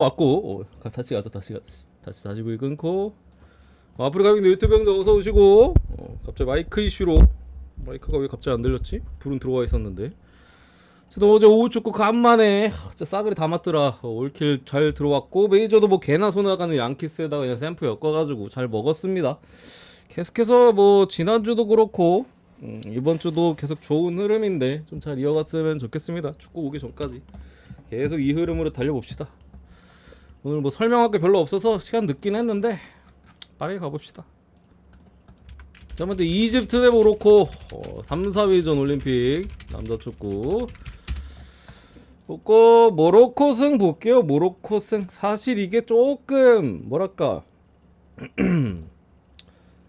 왔고 다시 가자. 다시 불 끊고 아프리카 빅 유튜브 형들 어서 오시고. 갑자기 마이크 이슈로 마이크가 왜 갑자기 안 들렸지? 불은 들어와 있었는데. 저도 어제 오후 축구 간만에 진짜 싸그리 다 맞더라. 올킬 잘 들어왔고 메이저도 뭐 개나 소 나가는 양키스에다가 그냥 샘플 엮어가지고 잘 먹었습니다. 계속해서 뭐 지난주도 그렇고 이번 주도 계속 좋은 흐름인데 좀 잘 이어갔으면 좋겠습니다. 축구 오기 전까지 계속 이 흐름으로 달려봅시다. 오늘 뭐 설명할 게 별로 없어서 시간 늦긴 했는데 빠르게 가봅시다. 자, 먼저 이집트 대 모로코 3, 4위전 올림픽 남자 축구. 모로코 승 볼게요. 모로코 승. 사실 이게 조금 뭐랄까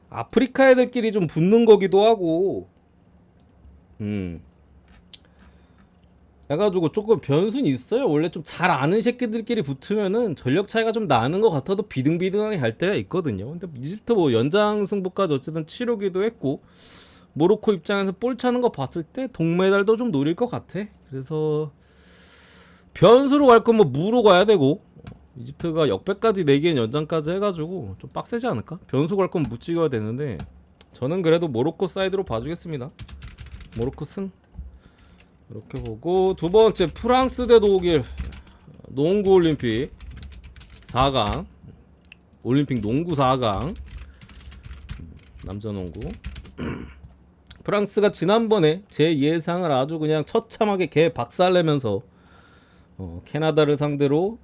아프리카 애들끼리 좀 붙는 거기도 하고 해가지고 조금 변수는 있어요. 원래 좀 잘 아는 새끼들끼리 붙으면은 전력 차이가 좀 나는 것 같아도 비등비등하게 할 때가 있거든요. 근데 이집트 뭐 연장 승부까지 어쨌든 치르기도 했고 모로코 입장에서 볼 차는 거 봤을 때 동메달도 좀 노릴 것 같아. 그래서 변수로 갈 건 뭐 무로 가야 되고 이집트가 역배까지 4개인 연장까지 해가지고 좀 빡세지 않을까? 변수 갈 건 무 찍어야 되는데 저는 그래도 모로코 사이드로 봐주겠습니다. 모로코 승 이렇게 보고, 두 번째 프랑스 대 독일 농구 올림픽 4강 올림픽 농구 4강 남자 농구. 프랑스가 지난번에 제 예상을 아주 그냥 처참하게 개 박살내면서 캐나다를 상대로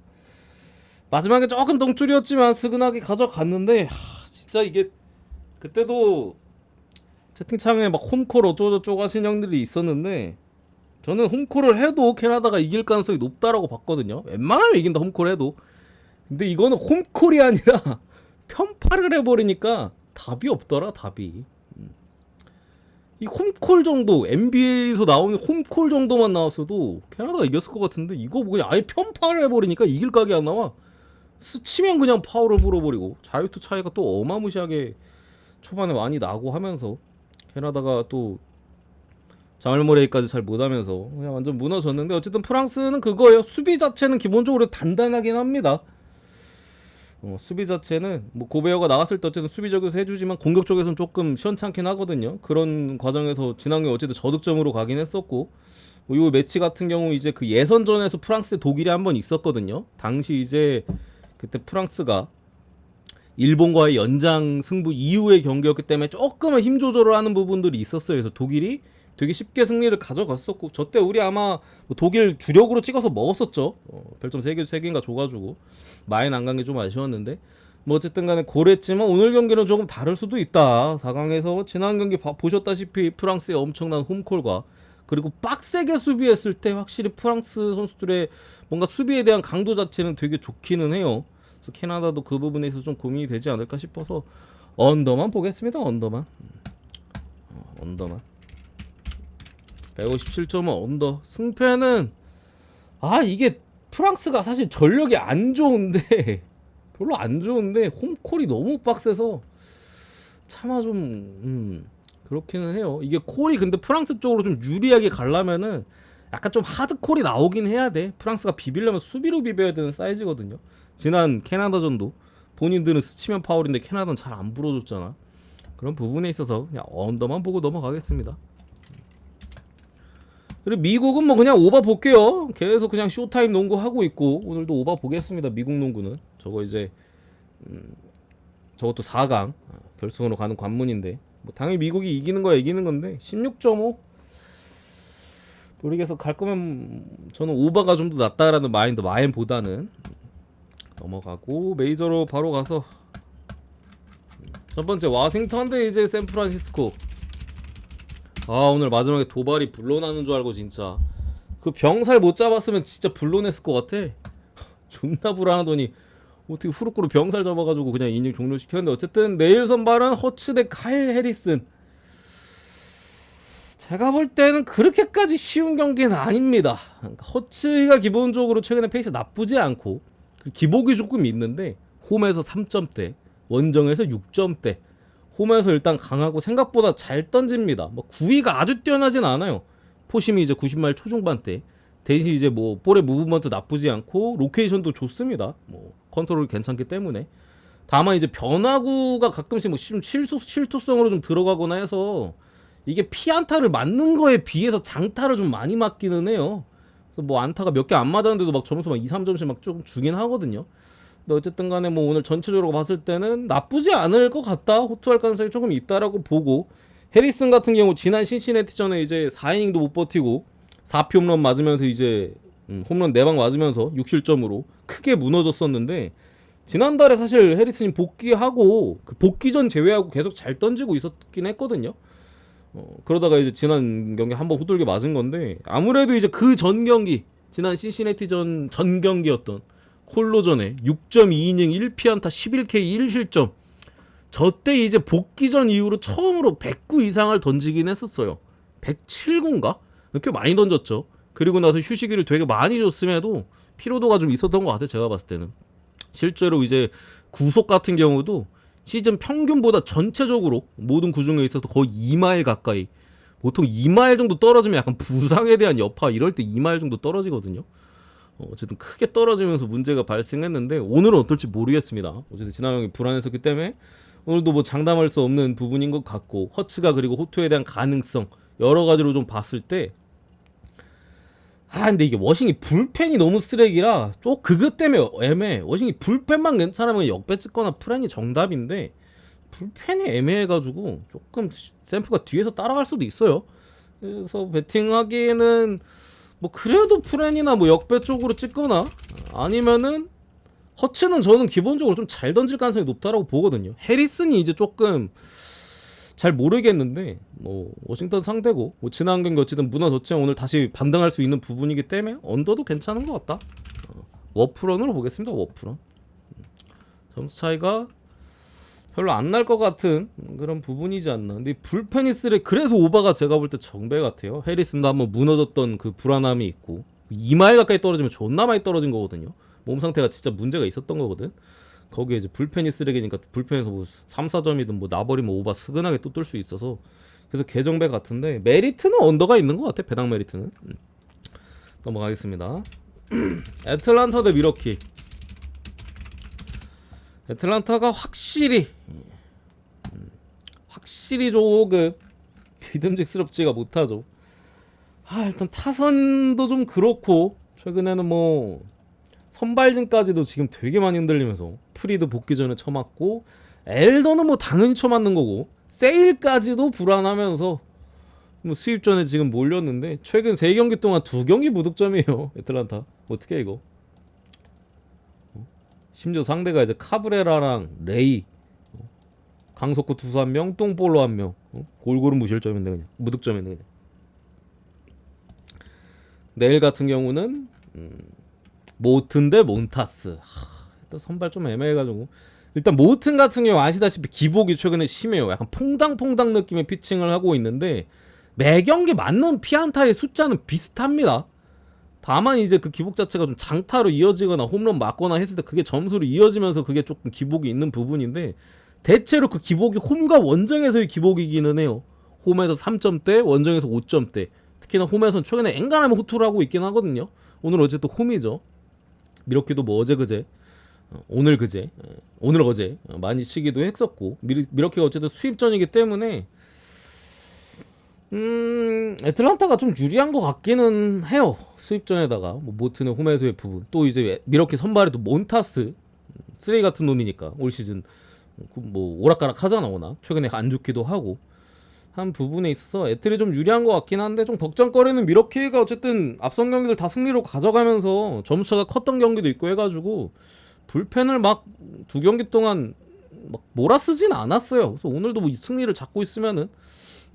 마지막에 조금 똥줄이었지만 스근하게 가져갔는데 진짜 이게 그때도 채팅창에 막 홈콜 어쩌고저쩌고 하신 형들이 있었는데 저는 홈콜을 해도 캐나다가 이길 가능성이 높다라고 봤거든요. 웬만하면 이긴다 홈콜 해도. 근데 이거는 홈콜이 아니라 편파를 해버리니까 답이 없더라. 답이. 이 홈콜 정도, NBA에서 나오는 홈콜 정도만 나왔어도 캐나다가 이겼을 것 같은데 이거 뭐 그냥 아예 편파를 해버리니까 이길 각이 안 나와. 스치면 그냥 파울을 불어버리고 자유투 차이가 또 어마무시하게 초반에 많이 나고 하면서 캐나다가 또 자말모레이까지 잘 못하면서 그냥 완전 무너졌는데, 어쨌든 프랑스는 그거예요. 수비 자체는 기본적으로 단단하긴 합니다. 수비 자체는 뭐 고베어가 나왔을 때 어쨌든 수비적에서 해주지만 공격적에서는 조금 시원찮긴 하거든요. 그런 과정에서 지난해 어쨌든 저득점으로 가긴 했었고, 이 매치 같은 경우 이제 그 예선전에서 프랑스 독일이 한번 있었거든요. 당시 이제 그때 프랑스가 일본과의 연장 승부 이후의 경기였기 때문에 조금은 힘 조절을 하는 부분들이 있었어요. 그래서 독일이 되게 쉽게 승리를 가져갔었고, 저때 우리 아마 뭐 독일 주력으로 찍어서 먹었었죠. 별점 3개인가 줘가지고 마인 안 간 게 좀 아쉬웠는데 뭐 어쨌든 간에 고랬지만 오늘 경기는 조금 다를 수도 있다. 4강에서 지난 경기 보셨다시피 프랑스의 엄청난 홈콜과 그리고 빡세게 수비했을 때 확실히 프랑스 선수들의 뭔가 수비에 대한 강도 자체는 되게 좋기는 해요. 그래서 캐나다도 그 부분에 있어서 좀 고민이 되지 않을까 싶어서 언더만 보겠습니다. 언더만 157.5 언더. 승패는 이게 프랑스가 사실 전력이 안 좋은데 별로 안 좋은데 홈콜이 너무 빡세서 차마 좀 그렇기는 해요. 이게 콜이 근데 프랑스 쪽으로 좀 유리하게 가려면은 약간 좀 하드콜이 나오긴 해야 돼. 프랑스가 비비려면 수비로 비벼야 되는 사이즈거든요. 지난 캐나다전도 본인들은 스치면 파울인데 캐나다는 잘 안 불어줬잖아. 그런 부분에 있어서 그냥 언더만 보고 넘어가겠습니다. 그리고 미국은 뭐 그냥 오바 볼게요. 계속 그냥 쇼타임 농구 하고 있고 오늘도 오바 보겠습니다. 미국 농구는 저거 이제 저것도 4강 결승으로 가는 관문인데 뭐 당연히 미국이 이기는 거야. 이기는 건데 16.5 모르겠어. 갈 거면 저는 오바가 좀 더 낫다라는 마인보다는 넘어가고, 메이저로 바로 가서 첫 번째 워싱턴 대 이제 샌프란시스코. 오늘 마지막에 도발이 불러나는 줄 알고 진짜 그 병살 못 잡았으면 진짜 불러냈을 것 같아. 존나 불안하더니 어떻게 후루꾸로 병살 잡아가지고 그냥 이닝 종료시켰는데, 어쨌든 내일 선발은 허츠 대 카일 해리슨. 제가 볼 때는 그렇게까지 쉬운 경기는 아닙니다. 그러니까 허츠가 기본적으로 최근에 페이스 나쁘지 않고 기복이 조금 있는데 홈에서 3점대, 원정에서 6점대, 홈에서 일단 강하고 생각보다 잘 던집니다. 뭐 구위가 아주 뛰어나진 않아요. 포심이 이제 90마일 초중반 때 대신 이제 뭐 볼의 무브먼트 나쁘지 않고 로케이션도 좋습니다. 뭐 컨트롤이 괜찮기 때문에. 다만 이제 변화구가 가끔씩 뭐 실투성으로 좀 들어가거나 해서 이게 피안타를 맞는 거에 비해서 장타를 좀 많이 맞기는 해요. 그래서 뭐 안타가 몇 개 안 맞았는데도 막 점수 막 2, 3점씩 막 좀 주긴 하거든요. 근데 어쨌든 간에 뭐 오늘 전체적으로 봤을 때는 나쁘지 않을 것 같다. 호투할 가능성이 조금 있다라고 보고, 해리슨 같은 경우 지난 신시내티전에 이제 4이닝도 못 버티고 4피 홈런 맞으면서 이제 홈런 4방 맞으면서 6실점으로 크게 무너졌었는데, 지난달에 사실 해리슨이 복귀하고 그 복귀 전 제외하고 계속 잘 던지고 있었긴 했거든요. 그러다가 이제 지난 경기 한번 후들겨 맞은 건데, 아무래도 이제 그 전 경기, 지난 신시내티전 전 경기였던 콜로전에 6.2이닝 1피안타 11K 1실점, 저때 이제 복귀 전 이후로 처음으로 109 이상을 던지긴 했었어요. 107구인가? 이렇게 많이 던졌죠. 그리고 나서 휴식기를 되게 많이 줬음에도 피로도가 좀 있었던 것 같아요. 제가 봤을 때는. 실제로 이제 구속 같은 경우도 시즌 평균보다 전체적으로 모든 구종에 있어서 거의 2마일 가까이, 보통 2마일 정도 떨어지면 약간 부상에 대한 여파 이럴 때 2마일 정도 떨어지거든요. 어쨌든 크게 떨어지면서 문제가 발생했는데, 오늘은 어떨지 모르겠습니다. 어쨌든 지난 경기 불안했었기 때문에 오늘도 뭐 장담할 수 없는 부분인 것 같고, 허츠가 그리고 호투에 대한 가능성 여러 가지로 좀 봤을 때, 근데 이게 워싱이 불펜이 너무 쓰레기라 좀 그것 때문에 애매해. 워싱이 불펜만 괜찮으면 역배 찍거나 프렌이 정답인데, 불펜이 애매해가지고 조금 샘프가 뒤에서 따라갈 수도 있어요. 그래서 배팅하기에는 뭐 그래도 프렌이나 뭐 역배 쪽으로 찍거나, 아니면은 허츠는 저는 기본적으로 좀 잘 던질 가능성이 높다라고 보거든요. 해리슨이 이제 조금 잘 모르겠는데, 뭐 워싱턴 상대고 뭐 지난 경기 어쨌든 무너졌지만 오늘 다시 반등할 수 있는 부분이기 때문에 언더도 괜찮은 것 같다. 워프런으로 보겠습니다. 워프런. 점수 차이가 별로 안 날 것 같은 그런 부분이지 않나. 근데 불펜이 쓰레, 그래서 오바가 제가 볼 때 정배 같아요. 해리슨도 한번 무너졌던 그 불안함이 있고, 2마일 가까이 떨어지면 존나 많이 떨어진 거거든요. 몸 상태가 진짜 문제가 있었던 거거든. 거기에 이제 불펜이 쓰레기니까 불펜에서 뭐 3, 4점이든 뭐 나버리면 오바 스근하게 또 뜰 수 있어서, 그래서 개정배 같은데 메리트는 언더가 있는 것 같아. 배당 메리트는. 넘어가겠습니다. 애틀란타 대 미러키. 애틀란타가 확실히 조금 믿음직스럽지가 못하죠. 일단 타선도 좀 그렇고, 최근에는 뭐 선발진까지도 지금 되게 많이 흔들리면서 프리드 복귀 전에 쳐맞고, 엘더는 뭐 당연히 쳐맞는 거고, 세일까지도 불안하면서 뭐 수입 전에 지금 몰렸는데, 최근 3경기 동안 2경기 무득점이에요. 애틀란타 어떻게 해 이거. 심지어 상대가 이제 카브레라랑 레이, 강속구 투수 1명, 똥볼로 1명, 골고루 무실점인데 그냥 무득점인데 그냥. 내일 같은 경우는 모튼 대 몬타스. 또 선발 좀 애매해가지고, 일단 모튼 같은 경우 아시다시피 기복이 최근에 심해요. 약간 퐁당퐁당 느낌의 피칭을 하고 있는데, 매 경기 맞는 피안타의 숫자는 비슷합니다. 다만 이제 그 기복 자체가 좀 장타로 이어지거나 홈런 맞거나 했을 때 그게 점수로 이어지면서 그게 조금 기복이 있는 부분인데, 대체로 그 기복이 홈과 원정에서의 기복이기는 해요. 홈에서 3점대, 원정에서 5점대. 특히나 홈에서는 최근에 앵간하면 호투를 하고 있긴 하거든요. 오늘 어쨌든 홈이죠. 미러키도 뭐 어제 그제, 오늘 그제, 오늘 어제 많이 치기도 했었고, 미러키가 어쨌든 수입전이기 때문에 애틀란타가 좀 유리한 것 같기는 해요. 수입전에다가 뭐 모튼의 홈에서의 부분, 또 이제 미러키 선발에도 몬타스 쓰레기 같은 놈이니까 올 시즌 뭐 오락가락 하잖아. 워낙 최근에 안 좋기도 하고 한 부분에 있어서 애틀이 좀 유리한 것 같긴 한데, 좀 걱정거리는 미러키가 어쨌든 앞선 경기들 다 승리로 가져가면서 점수차가 컸던 경기도 있고 해가지고 불펜을 막 2경기 동안 막 몰아쓰진 않았어요. 그래서 오늘도 뭐 승리를 잡고 있으면은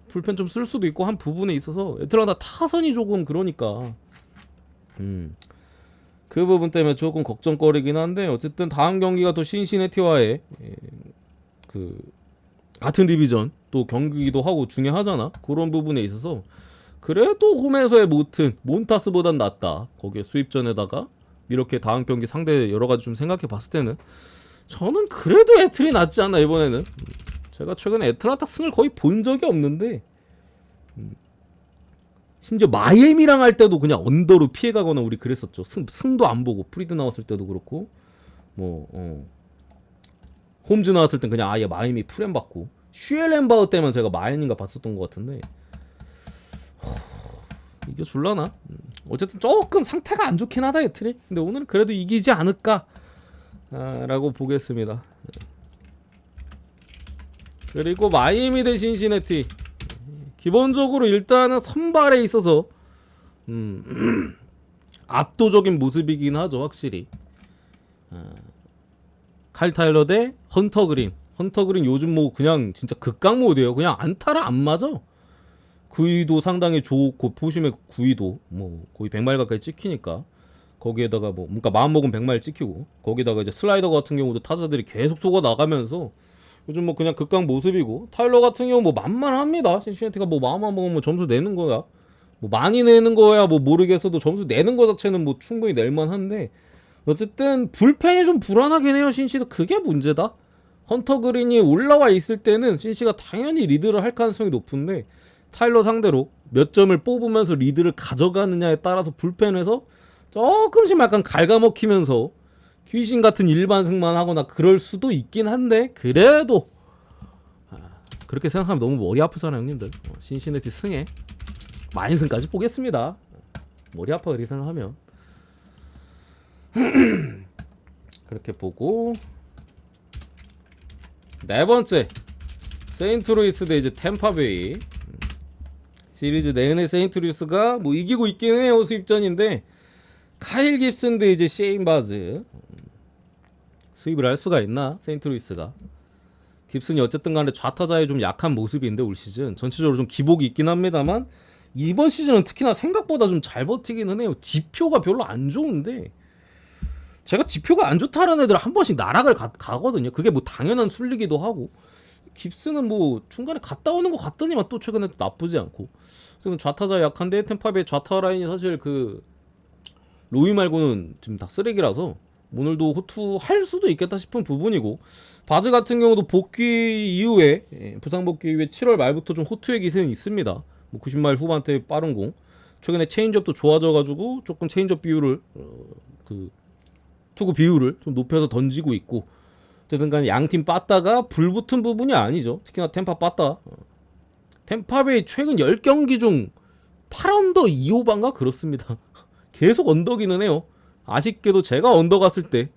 불펜 좀 쓸 수도 있고 한 부분에 있어서 애틀란타 타선이 조금 그러니까 그 부분 때문에 조금 걱정거리긴 한데, 어쨌든 다음 경기가 또 신시내티와의 그 같은 디비전 또 경기기도 하고 중요하잖아. 그런 부분에 있어서 그래도 홈에서의 몬타스보단 낫다. 거기에 수입전에다가 이렇게 다음 경기 상대 여러 가지 좀 생각해 봤을 때는 저는 그래도 애틀이 낫지 않나 이번에는. 제가 최근에 애틀란타 승을 거의 본 적이 없는데 심지어 마이애미랑 할 때도 그냥 언더로 피해가거나 우리 그랬었죠. 승도 안 보고 프리드 나왔을 때도 그렇고 뭐 홈즈 나왔을 땐 그냥 아예 마이애미 풀엠 받고 슈엘렌바우 때만 제가 마이애미인가 봤었던 것 같은데 이겨 줄라나? 어쨌든 조금 상태가 안 좋긴 하다 예틀이. 근데 오늘은 그래도 이기지 않을까 라고 보겠습니다. 그리고 마이애미 대 신시내티 기본적으로 일단은 선발에 있어서 압도적인 모습이긴 하죠 확실히. 칼 타일러 대 헌터 그린. 헌터 그린 요즘 뭐 그냥 진짜 극강 모드예요. 그냥 안타를 안 맞아. 구위도 상당히 좋고 포심의 구위도 뭐 거의 100마일 가까이 찍히니까 거기에다가 뭐 그러니까 마음먹은 100마일 찍히고 거기다가 이제 슬라이더 같은 경우도 타자들이 계속 속아 나가면서 요즘 뭐 그냥 극강 모습이고 타일러 같은 경우 뭐 만만합니다. 신시내티가 뭐 마음만 먹으면 점수 내는 거야. 뭐 많이 내는 거야 뭐 모르겠어도 점수 내는 거 자체는 뭐 충분히 낼만한데 어쨌든 불펜이 좀 불안하긴 해요. 신시도 그게 문제다. 헌터 그린이 올라와 있을 때는 신시가 당연히 리드를 할 가능성이 높은데 타일러 상대로 몇 점을 뽑으면서 리드를 가져가느냐에 따라서 불펜에서 조금씩 약간 갉아먹히면서 귀신 같은 일반승만 하거나 그럴 수도 있긴 한데 그래도 그렇게 생각하면 너무 머리 아프잖아요 형님들. 신시내티 승에 마인승까지 보겠습니다. 머리 아파 그렇게 생각하면. 그렇게 보고 네 번째 세인트루이스 대 이제 템파베이. 시리즈 내내 세인트루이스가 뭐 이기고 있긴 해요. 수입전인데 카일 깁슨 대 이제 셰인 바즈. 수입을 할 수가 있나 세인트루이스가. 깁슨이 어쨌든 간에 좌타자에 좀 약한 모습인데 올 시즌 전체적으로 좀 기복이 있긴 합니다만 이번 시즌은 특히나 생각보다 좀 잘 버티기는 해요. 지표가 별로 안 좋은데 제가 지표가 안 좋다는 애들 한 번씩 나락을 가거든요. 그게 뭐 당연한 순리기도 하고 깁스는 뭐 중간에 갔다 오는 거 같더니만 또 최근에 또 나쁘지 않고 좌타자 약한데 템파베이 좌타 라인이 사실 그 로이 말고는 지금 다 쓰레기라서 오늘도 호투할 수도 있겠다 싶은 부분이고 바즈 같은 경우도 복귀 이후에 부상 복귀 이후에 7월 말부터 좀 호투의 기세는 있습니다. 뭐 90마일 후반대 빠른 공 최근에 체인지업도 좋아져가지고 조금 체인지업 비율을 그 투구 비율을 좀 높여서 던지고 있고 어쨌든 간에 양팀 빠따가 불붙은 부분이 아니죠. 특히나 템파 빠따 템파베이 최근 10경기 중 8언더 2오반가 그렇습니다. 계속 언더기는 해요. 아쉽게도 제가 언더 갔을 때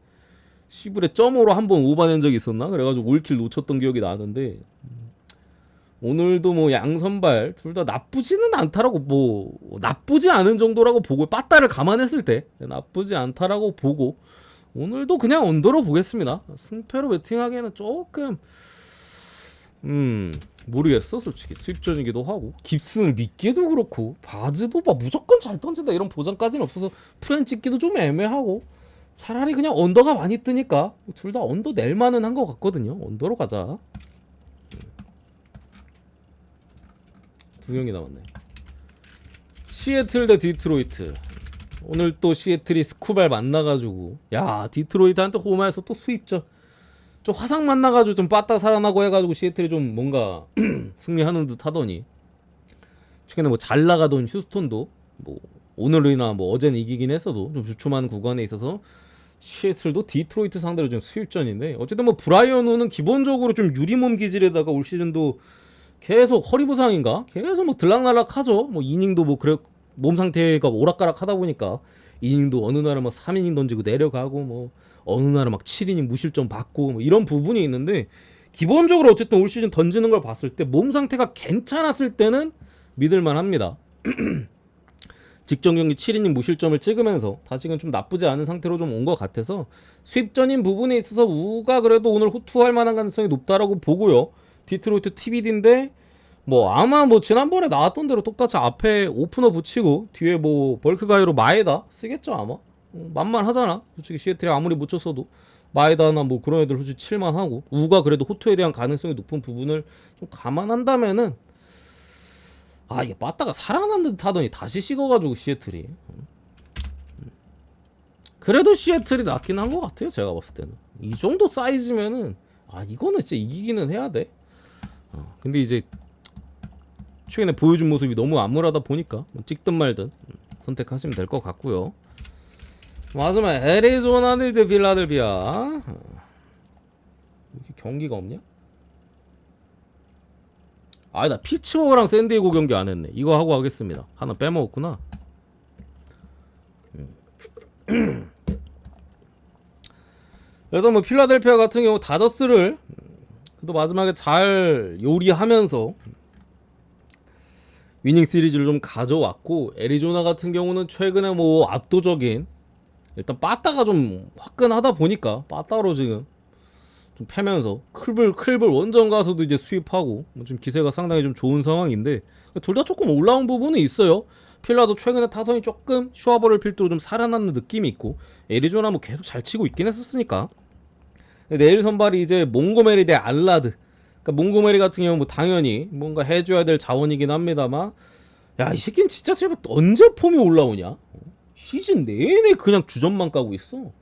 시블에 점으로 한번 오반한 적이 있었나? 그래가지고 올킬 놓쳤던 기억이 나는데 오늘도 뭐 양선발 둘 다 나쁘지는 않다라고 뭐 나쁘지 않은 정도라고 보고 빠따를 감안했을 때 나쁘지 않다라고 보고 오늘도 그냥 언더로 보겠습니다. 승패로 베팅하기에는 조금 모르겠어 솔직히 수입전이기도 하고 깁슨을 믿기도 그렇고 바즈도 막 무조건 잘 던진다 이런 보장까지는 없어서 프렌 찍기도 좀 애매하고 차라리 그냥 언더가 많이 뜨니까 둘 다 언더 낼만은 한 것 같거든요. 언더로 가자. 두 경기 남았네. 시애틀 대 디트로이트. 오늘 또 시애틀이 스쿠발 만나가지고 야 디트로이트한테 홈에서 또 수입전 좀 화상 만나가지고 좀 빠따 살아나고 해가지고 시애틀이 좀 뭔가 승리하는 듯 하더니 최근에 뭐 잘 나가던 휴스턴도 뭐 오늘이나 뭐 어제는 이기긴 했어도 좀 주춤한 구간에 있어서 시애틀도 디트로이트 상대로 좀 수입전인데 어쨌든 뭐 브라이언 우는 기본적으로 좀 유리몸 기질에다가 올 시즌도 계속 허리 부상인가 계속 뭐 들락날락 하죠. 뭐 이닝도 뭐 그래 몸 상태가 오락가락 하다 보니까 이닝도 어느 날은 막 3이닝 던지고 내려가고 뭐 어느 날은 막 7이닝 무실점 받고 뭐 이런 부분이 있는데 기본적으로 어쨌든 올 시즌 던지는 걸 봤을 때 몸 상태가 괜찮았을 때는 믿을만 합니다. 직전 경기 7이닝 무실점을 찍으면서 다시금 좀 나쁘지 않은 상태로 좀 온 것 같아서 수입전인 부분에 있어서 우가 그래도 오늘 호투할 만한 가능성이 높다라고 보고요. 디트로이트 TBD인데 뭐 아마 뭐 지난번에 나왔던 대로 똑같이 앞에 오프너 붙이고 뒤에 뭐 벌크 가이로 마에다 쓰겠죠 아마. 만만하잖아 솔직히 시애틀이 아무리 못 쳤어도 마에다나 뭐 그런 애들 솔직히 칠만하고 우가 그래도 호투에 대한 가능성이 높은 부분을 좀 감안한다면은 아 이게 빠따가 살아난 듯 하더니 다시 식어가지고 시애틀이 그래도 시애틀이 낫긴 한 것 같아요. 제가 봤을 때는 이 정도 사이즈면은 아 이거는 진짜 이기기는 해야 돼. 근데 이제 최근에 보여준 모습이 너무 암울하다 보니까 뭐 찍든 말든 선택하시면 될 것 같고요. 마지막 애리조나 대 필라델피아. 이렇게 경기가 없냐? 아, 나 피츠버그랑 샌디에고 경기 안 했네. 이거 하고 하겠습니다. 하나 빼먹었구나. 그래서 뭐 필라델피아 같은 경우 다저스를 또 마지막에 잘 요리하면서 위닝 시리즈를 좀 가져왔고, 애리조나 같은 경우는 최근에 뭐 압도적인, 일단 빠따가 좀 화끈하다 보니까 빠따로 지금 좀 패면서 클블 원정 가서도 이제 수입하고 좀 기세가 상당히 좀 좋은 상황인데, 둘 다 조금 올라온 부분은 있어요. 필라도 최근에 타선이 조금 슈아버를 필두로 좀 살아나는 느낌이 있고, 애리조나 뭐 계속 잘 치고 있긴 했었으니까. 내일 선발이 이제 몽고메리 대 알라드. 그러니까 몽고메리 같은 경우는 뭐 당연히 뭔가 해줘야 될 자원이긴 합니다만, 야, 이 새끼는 진짜 제발 언제 폼이 올라오냐? 시즌 내내 그냥 주전만 까고 있어.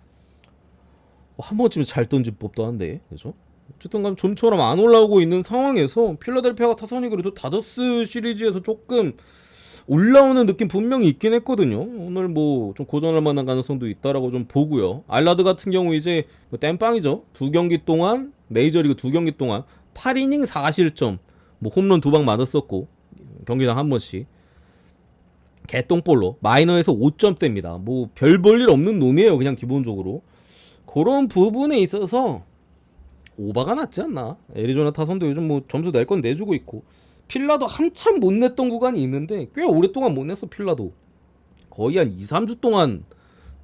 한 번쯤은 잘 던질 법도 한데, 그죠? 어쨌든 간 좀처럼 안 올라오고 있는 상황에서 필라델피아가 타선이 그래도 다저스 시리즈에서 조금 올라오는 느낌 분명히 있긴 했거든요. 오늘 뭐 좀 고전할 만한 가능성도 있다라고 좀 보고요. 알라드 같은 경우 이제 뭐 땜빵이죠. 2경기 동안 메이저리그 2경기 동안 8이닝 4실점, 뭐 홈런 2방 맞았었고 경기당 한 번씩 개똥볼로 마이너에서 5점대입니다. 뭐 별 볼 일 없는 놈이에요. 그냥 기본적으로 그런 부분에 있어서 오바가 낫지 않나. 애리조나 타선도 요즘 뭐 점수 낼 건 내주고 있고, 필라도 한참 못 냈던 구간이 있는데 꽤 오랫동안 못 냈어. 필라도 거의 한 2-3주 동안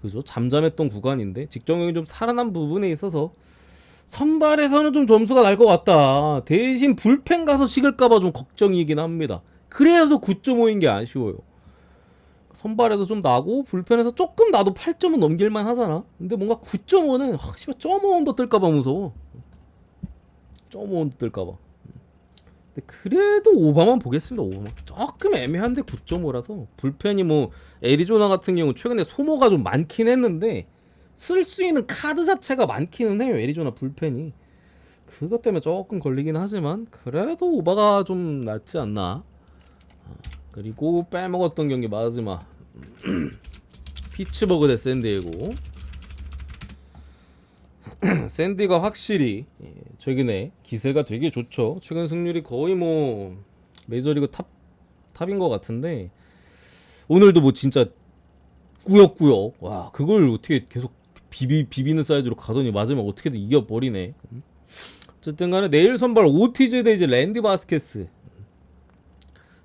그죠 잠잠했던 구간인데, 직전경이 좀 살아난 부분에 있어서 선발에서는 좀 점수가 날 것 같다. 대신 불펜 가서 식을까봐 좀 걱정이긴 합니다. 그래서 9.5인 게 아쉬워요. 선발에서 좀 나고 불펜에서 조금 나도 8점은 넘길만 하잖아. 근데 뭔가 9.5는 씨발 0.5도 뜰까봐 무서워. 0.5도 뜰까봐. 근데 그래도 오바만 보겠습니다. 오바만 조금 애매한데 9.5라서 불펜이 뭐 애리조나 같은 경우 최근에 소모가 좀 많긴 했는데 쓸 수 있는 카드 자체가 많기는 해요. 애리조나 불펜이 그것 때문에 조금 걸리긴 하지만 그래도 오바가 좀 낫지 않나. 그리고 빼먹었던 경기 마지막 피츠버그 대 샌디에고. 샌디가 확실히 최근에 기세가 되게 좋죠. 최근 승률이 거의 뭐 메이저리그 탑인 것 같은데, 오늘도 뭐 진짜 꾸역꾸역 와 그걸 어떻게 계속 비비는 사이즈로 가더니 마지막 어떻게든 이겨버리네. 어쨌든 간에 내일 선발 오티즈 대 이제 랜디 바스케스.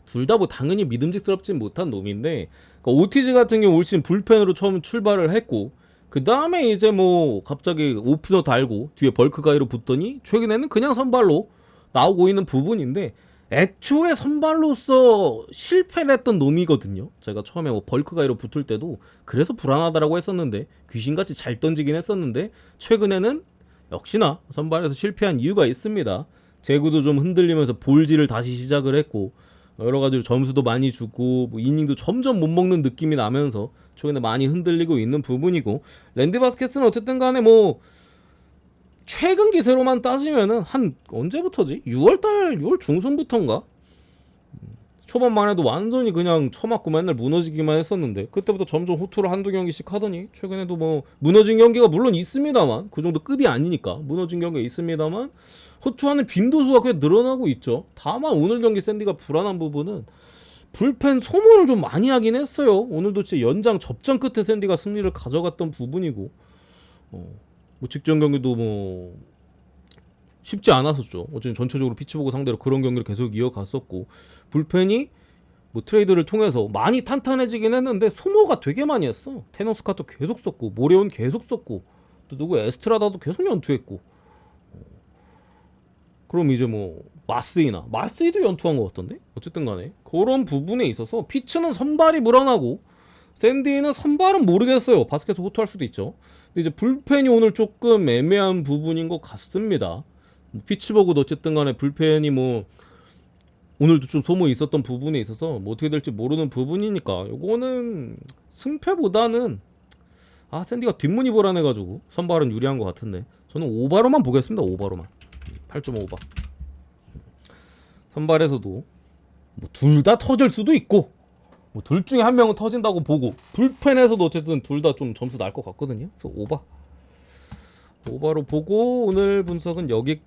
둘 다 뭐 당연히 믿음직스럽진 못한 놈인데, 그러니까 오티즈 같은 경우 올 시즌 불펜으로 처음 출발을 했고, 그 다음에 이제 뭐 갑자기 오프너 달고 뒤에 벌크 가이로 붙더니 최근에는 그냥 선발로 나오고 있는 부분인데, 애초에 선발로서 실패를 했던 놈이거든요. 제가 처음에 뭐 벌크 가이로 붙을 때도 그래서 불안하다라고 했었는데, 귀신같이 잘 던지긴 했었는데 최근에는 역시나 선발에서 실패한 이유가 있습니다. 제구도 좀 흔들리면서 볼질을 다시 시작을 했고, 여러 가지로 점수도 많이 주고 뭐 이닝도 점점 못 먹는 느낌이 나면서 최근에 많이 흔들리고 있는 부분이고, 랜디 바스켓스는 어쨌든 간에 뭐 최근 기세로만 따지면은 한 언제부터지? 6월 중순부터인가? 초반만 해도 완전히 그냥 처맞고 맨날 무너지기만 했었는데, 그때부터 점점 호투를 한두 경기씩 하더니 최근에도 뭐 무너진 경기가 물론 있습니다만, 그 정도 급이 아니니까 무너진 경기가 있습니다만 호투하는 빈도수가 꽤 늘어나고 있죠. 다만 오늘 경기 샌디가 불안한 부분은 불펜 소모를 좀 많이 하긴 했어요. 오늘도 진짜 연장 접전 끝에 샌디가 승리를 가져갔던 부분이고, 뭐 직전 경기도 뭐 쉽지 않았었죠. 어쨌든 전체적으로 피츠버그 상대로 그런 경기를 계속 이어갔었고, 불펜이 뭐 트레이드를 통해서 많이 탄탄해지긴 했는데 소모가 되게 많이 했어. 테노스카도 계속 썼고, 모레온 계속 썼고, 또 누구 에스트라다도 계속 연투했고, 그럼 이제 뭐 마스이도 연투한 것 같던데. 어쨌든 간에 그런 부분에 있어서 피츠는 선발이 불안하고, 샌디는 선발은 모르겠어요. 바스켓에서 호투할 수도 있죠. 근데 이제 불펜이 오늘 조금 애매한 부분인 것 같습니다. 피츠버그도 어쨌든 간에 불펜이 뭐 오늘도 좀 소모 있었던 부분에 있어서 뭐 어떻게 될지 모르는 부분이니까, 요거는 승패보다는 샌디가 뒷문이 불안해가지고 선발은 유리한 것 같은데, 저는 오바로만 보겠습니다. 오바로만 8.5바. 선발에서도 뭐 둘 다 터질 수도 있고 뭐 둘 중에 한 명은 터진다고 보고 불펜에서도 어쨌든 둘 다 좀 점수 날 것 같거든요. 그래서 오바로 보고 오늘 분석은 여기까지.